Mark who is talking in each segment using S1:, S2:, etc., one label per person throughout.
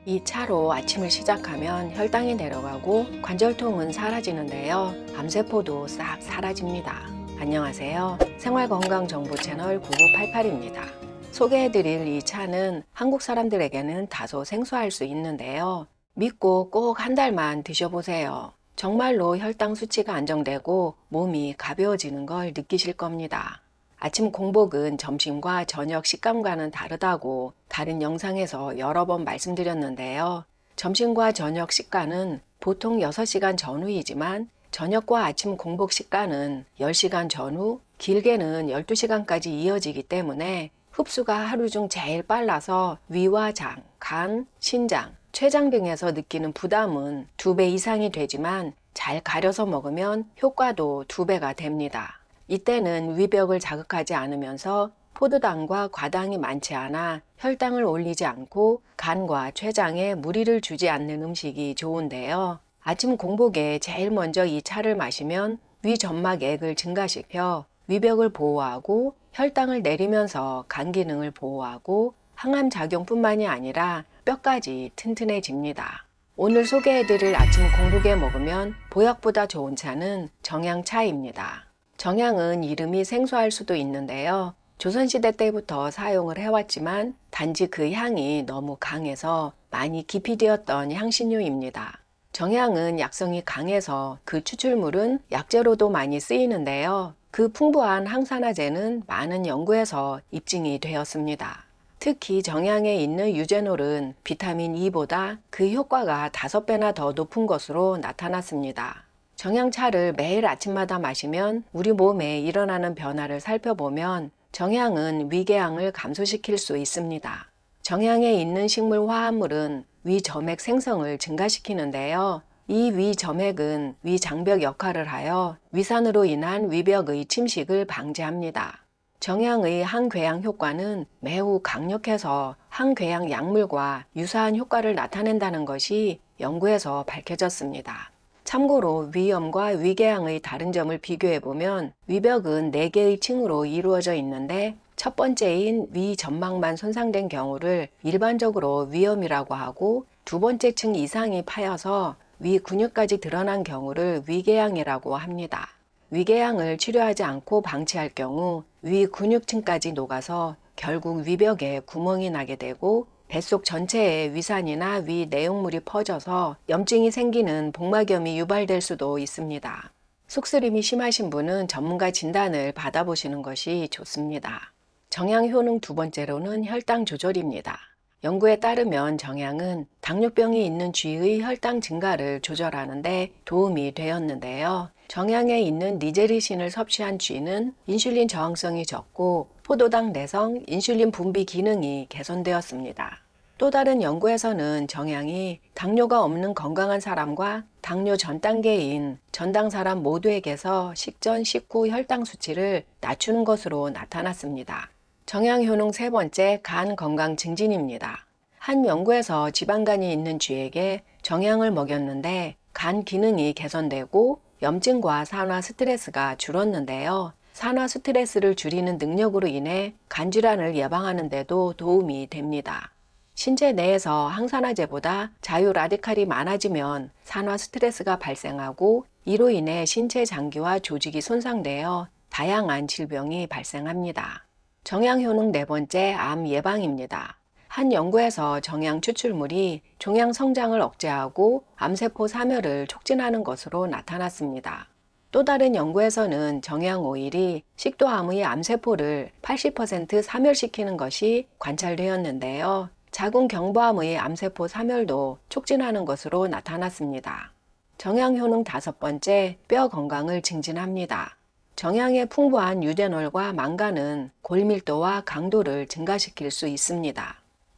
S1: 이 차로 아침을 시작하면 혈당이 내려가고 관절통은 사라지는데요. 암세포도 싹 사라집니다. 안녕하세요. 생활건강정보 채널 9988입니다. 소개해드릴 이 차는 한국 사람들에게는 다소 생소할 수 있는데요. 믿고 꼭 한 달만 드셔보세요. 정말로 혈당 수치가 안정되고 몸이 가벼워지는 걸 느끼실 겁니다. 아침 공복은 점심과 저녁 식감과는 다르다고 다른 영상에서 여러 번 말씀드렸는데요. 점심과 저녁 식간은 보통 6시간 전후이지만 저녁과 아침 공복 식간은 10시간 전후, 길게는 12시간까지 이어지기 때문에 흡수가 하루 중 제일 빨라서 위와 장, 간, 신장, 췌장 등에서 느끼는 부담은 2배 이상이 되지만 잘 가려서 먹으면 효과도 2배가 됩니다. 이때는 위벽을 자극하지 않으면서 포도당과 과당이 많지 않아 혈당을 올리지 않고 간과 췌장에 무리를 주지 않는 음식이 좋은데요. 아침 공복에 제일 먼저 이 차를 마시면 위 점막액을 증가시켜 위벽을 보호하고 혈당을 내리면서 간 기능을 보호하고 항암 작용뿐만이 아니라 뼈까지 튼튼해집니다. 오늘 소개해드릴 아침 공복에 먹으면 보약보다 좋은 차는 정향차입니다. 정향은 이름이 생소할 수도 있는데요. 조선시대 때부터 사용을 해왔지만 단지 그 향이 너무 강해서 많이 기피되었던 향신료입니다. 정향은 약성이 강해서 그 추출물은 약재로도 많이 쓰이는데요. 그 풍부한 항산화제는 많은 연구에서 입증이 되었습니다. 특히 정향에 있는 유제놀은 비타민 E보다 그 효과가 5배나 더 높은 것으로 나타났습니다. 정향차를 매일 아침마다 마시면 우리 몸에 일어나는 변화를 살펴보면 정향은 위궤양을 감소시킬 수 있습니다. 정향에 있는 식물 화합물은 위점액 생성을 증가시키는데요. 이 위점액은 위장벽 역할을 하여 위산으로 인한 위벽의 침식을 방지합니다. 정향의 항궤양 효과는 매우 강력해서 항궤양 약물과 유사한 효과를 나타낸다는 것이 연구에서 밝혀졌습니다. 참고로 위염과 위궤양의 다른 점을 비교해보면 위벽은 4개의 층으로 이루어져 있는데 첫 번째인 위 점막만 손상된 경우를 일반적으로 위염이라고 하고 두 번째 층 이상이 파여서 위 근육까지 드러난 경우를 위궤양이라고 합니다. 위궤양을 치료하지 않고 방치할 경우 위 근육층까지 녹아서 결국 위벽에 구멍이 나게 되고 뱃속 전체에 위산이나 위 내용물이 퍼져서 염증이 생기는 복막염이 유발될 수도 있습니다. 속쓰림이 심하신 분은 전문가 진단을 받아보시는 것이 좋습니다. 정향 효능 두 번째로는 혈당 조절입니다. 연구에 따르면 정향은 당뇨병이 있는 쥐의 혈당 증가를 조절하는 데 도움이 되었는데요. 정향에 있는 니제리신을 섭취한 쥐는 인슐린 저항성이 적고 포도당 내성, 인슐린 분비 기능이 개선되었습니다. 또 다른 연구에서는 정향이 당뇨가 없는 건강한 사람과 당뇨 전 단계인 전당 사람 모두에게서 식전, 식후 혈당 수치를 낮추는 것으로 나타났습니다. 정향 효능 세 번째, 간 건강 증진입니다. 한 연구에서 지방간이 있는 쥐에게 정향을 먹였는데 간 기능이 개선되고 염증과 산화 스트레스가 줄었는데요. 산화 스트레스를 줄이는 능력으로 인해 간질환을 예방하는 데도 도움이 됩니다. 신체 내에서 항산화제보다 자유 라디칼이 많아지면 산화 스트레스가 발생하고 이로 인해 신체 장기와 조직이 손상되어 다양한 질병이 발생합니다. 정향 효능 네 번째, 암 예방입니다. 한 연구에서 정향 추출물이 종양 성장을 억제하고 암세포 사멸을 촉진하는 것으로 나타났습니다. 또 다른 연구에서는 정향 오일이 식도암의 암세포를 80% 사멸시키는 것이 관찰되었는데요. 자궁경부암의 암세포 사멸도 촉진하는 것으로 나타났습니다. 정향 효능 다섯 번째, 뼈 건강을 증진합니다. 정향의 풍부한 유제놀과 망간은 골밀도와 강도를 증가시킬 수 있습니다.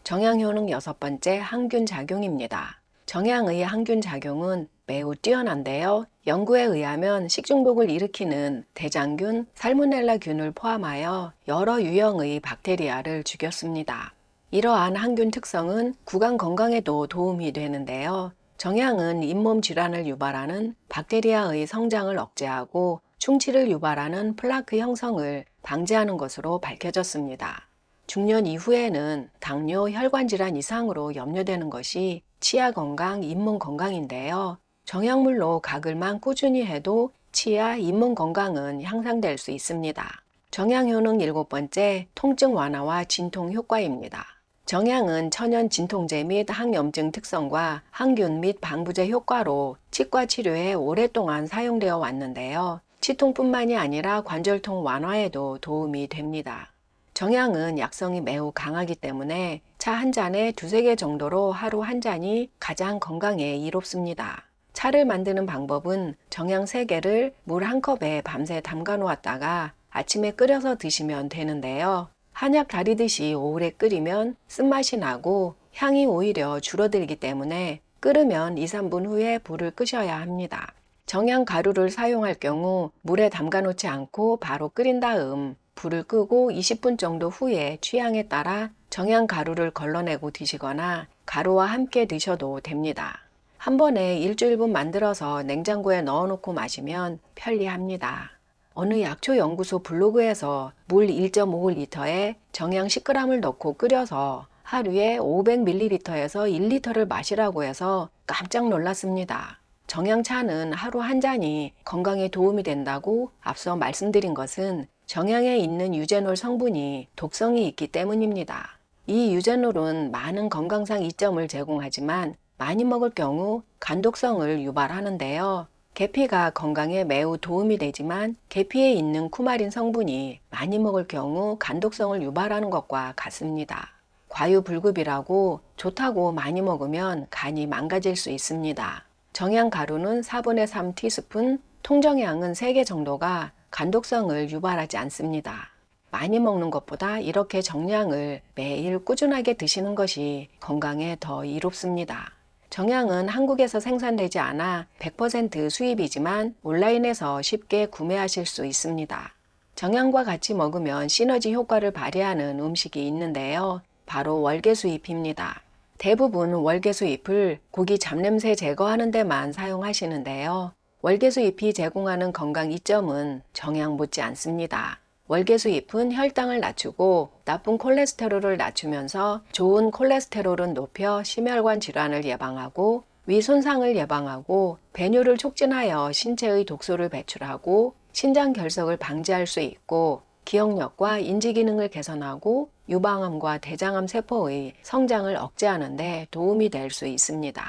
S1: 정향 효능 여섯 번째, 항균 작용입니다. 정향의 항균 작용은 매우 뛰어난데요. 연구에 의하면 식중독을 일으키는 대장균, 살모넬라균을 포함하여 여러 유형의 박테리아를 죽였습니다. 이러한 항균 특성은 구강 건강에도 도움이 되는데요. 정향은 잇몸 질환을 유발하는 박테리아의 성장을 억제하고 충치를 유발하는 플라크 형성을 방지하는 것으로 밝혀졌습니다. 중년 이후에는 당뇨, 혈관 질환 이상으로 염려되는 것이 치아 건강, 잇몸 건강인데요. 정약물로 가글만 꾸준히 해도 치아, 잇몸 건강은 향상될 수 있습니다. 정약 효능 7번째, 통증 완화와 진통 효과입니다. 정약은 천연 진통제 및 항염증 특성과 항균 및 방부제 효과로 치과 치료에 오랫동안 사용되어 왔는데요. 치통뿐만이 아니라 관절통 완화에도 도움이 됩니다. 정약은 약성이 매우 강하기 때문에 차 한 잔에 2~3개 정도로 하루 한 잔이 가장 건강에 이롭습니다. 차를 만드는 방법은 정약 3개를 물 1컵에 밤새 담가 놓았다가 아침에 끓여서 드시면 되는데요. 한약 다리듯이 오래 끓이면 쓴맛이 나고 향이 오히려 줄어들기 때문에 끓으면 2~3분 후에 불을 끄셔야 합니다. 정약 가루를 사용할 경우 물에 담가 놓지 않고 바로 끓인 다음 불을 끄고 20분 정도 후에 취향에 따라 정약 가루를 걸러내고 드시거나 가루와 함께 드셔도 됩니다. 한 번에 일주일분 만들어서 냉장고에 넣어놓고 마시면 편리합니다. 어느 약초 연구소 블로그에서 물 1.5L에 정약 10g을 넣고 끓여서 하루에 500ml에서 1리터를 마시라고 해서 깜짝 놀랐습니다. 정약차는 하루 한 잔이 건강에 도움이 된다고 앞서 말씀드린 것은 정약에 있는 유제놀 성분이 독성이 있기 때문입니다. 이 유제놀은 많은 건강상 이점을 제공하지만 많이 먹을 경우 간독성을 유발하는데요. 계피가 건강에 매우 도움이 되지만 계피에 있는 쿠마린 성분이 많이 먹을 경우 간독성을 유발하는 것과 같습니다. 과유불급이라고 좋다고 많이 먹으면 간이 망가질 수 있습니다. 정약 가루는 4분의 3 티스푼, 통정량은 3개 정도가 간독성을 유발하지 않습니다. 많이 먹는 것보다 이렇게 정량을 매일 꾸준하게 드시는 것이 건강에 더 이롭습니다. 정약은 한국에서 생산되지 않아 100% 수입이지만 온라인에서 쉽게 구매하실 수 있습니다. 정약과 같이 먹으면 시너지 효과를 발휘하는 음식이 있는데요. 바로 월계수잎입니다. 대부분 월계수잎을 고기 잡냄새 제거하는 데만 사용하시는데요. 월계수잎이 제공하는 건강 이점은 정약 못지 않습니다. 월계수잎은 혈당을 낮추고 나쁜 콜레스테롤을 낮추면서 좋은 콜레스테롤은 높여 심혈관 질환을 예방하고 위 손상을 예방하고 배뇨를 촉진하여 신체의 독소를 배출하고 신장 결석을 방지할 수 있고 기억력과 인지 기능을 개선하고 유방암과 대장암 세포의 성장을 억제하는 데 도움이 될 수 있습니다.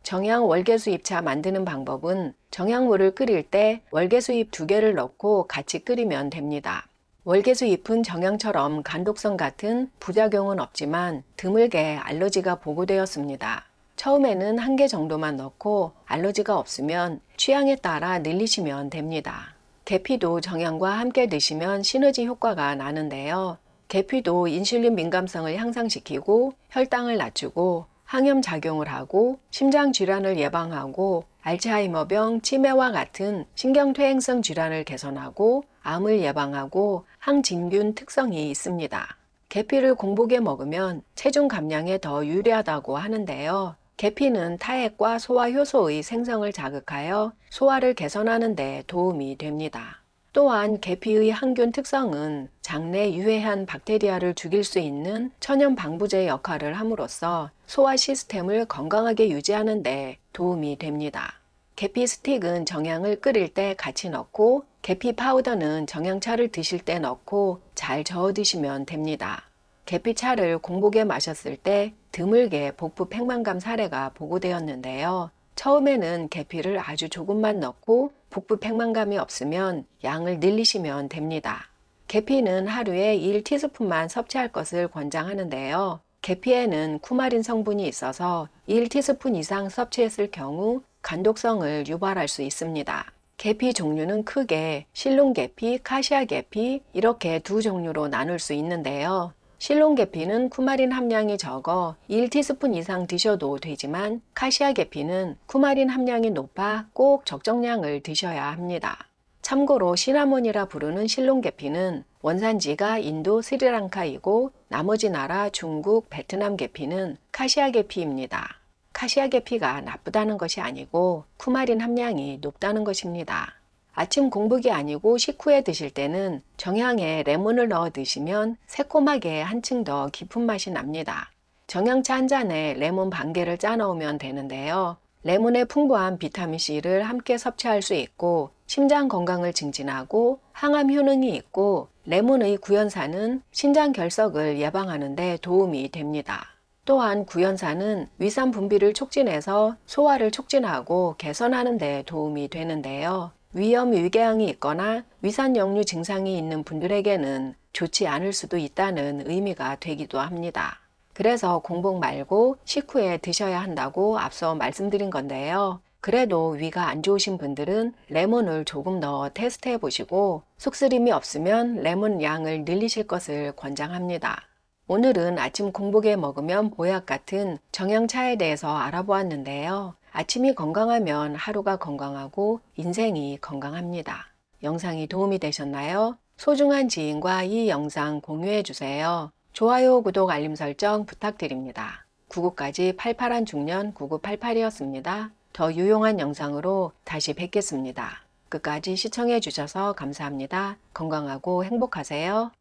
S1: 정약 월계수잎차 만드는 방법은 정약물을 끓일 때 월계수잎 2개를 넣고 같이 끓이면 됩니다. 월계수잎은 정약처럼 간독성 같은 부작용은 없지만 드물게 알러지가 보고되었습니다. 처음에는 1개 정도만 넣고 알러지가 없으면 취향에 따라 늘리시면 됩니다. 계피도 정약과 함께 드시면 시너지 효과가 나는데요. 계피도 인슐린 민감성을 향상시키고 혈당을 낮추고 항염 작용을 하고 심장 질환을 예방하고 알츠하이머병, 치매와 같은 신경퇴행성 질환을 개선하고 암을 예방하고 항진균 특성이 있습니다. 계피를 공복에 먹으면 체중 감량에 더 유리하다고 하는데요. 계피는 타액과 소화 효소의 생성을 자극하여 소화를 개선하는 데 도움이 됩니다. 또한 계피의 항균 특성은 장내 유해한 박테리아를 죽일 수 있는 천연 방부제 역할을 함으로써 소화 시스템을 건강하게 유지하는 데 도움이 됩니다. 계피 스틱은 정약을 끓일 때 같이 넣고 계피 파우더는 정약차를 드실 때 넣고 잘 저어 드시면 됩니다. 계피차를 공복에 마셨을 때 드물게 복부 팽만감 사례가 보고되었는데요. 처음에는 계피를 아주 조금만 넣고 복부 팽만감이 없으면 양을 늘리시면 됩니다. 계피는 하루에 1티스푼만 섭취할 것을 권장하는데요. 계피에는 쿠마린 성분이 있어서 1티스푼 이상 섭취했을 경우 간독성을 유발할 수 있습니다. 계피 종류는 크게 실론계피, 카시아계피 이렇게 두 종류로 나눌 수 있는데요. 실론계피는 쿠마린 함량이 적어 1티스푼 이상 드셔도 되지만 카시아계피는 쿠마린 함량이 높아 꼭 적정량을 드셔야 합니다. 참고로 시나몬이라 부르는 실론계피는 원산지가 인도 스리랑카이고 나머지 나라 중국, 베트남 계피는 카시아계피입니다. 카시아계피가 나쁘다는 것이 아니고 쿠마린 함량이 높다는 것입니다. 아침 공복이 아니고 식후에 드실 때는 정향에 레몬을 넣어 드시면 새콤하게 한층 더 깊은 맛이 납니다. 정향차 한 잔에 레몬 반 개를 짜 넣으면 되는데요. 레몬의 풍부한 비타민C를 함께 섭취할 수 있고 심장 건강을 증진하고 항암 효능이 있고 레몬의 구연산은 신장 결석을 예방하는 데 도움이 됩니다. 또한 구연산은 위산 분비를 촉진해서 소화를 촉진하고 개선하는 데 도움이 되는데요. 위염 위궤양이 있거나 위산 역류 증상이 있는 분들에게는 좋지 않을 수도 있다는 의미가 되기도 합니다. 그래서 공복 말고 식후에 드셔야 한다고 앞서 말씀드린 건데요. 그래도 위가 안 좋으신 분들은 레몬을 조금 더 테스트해 보시고 속쓰림이 없으면 레몬 양을 늘리실 것을 권장합니다. 오늘은 아침 공복에 먹으면 보약 같은 정향차에 대해서 알아보았는데요. 아침이 건강하면 하루가 건강하고 인생이 건강합니다. 영상이 도움이 되셨나요? 소중한 지인과 이 영상 공유해 주세요. 좋아요, 구독, 알림 설정 부탁드립니다. 99까지 88한 중년 9988이었습니다. 더 유용한 영상으로 다시 뵙겠습니다. 끝까지 시청해 주셔서 감사합니다. 건강하고 행복하세요.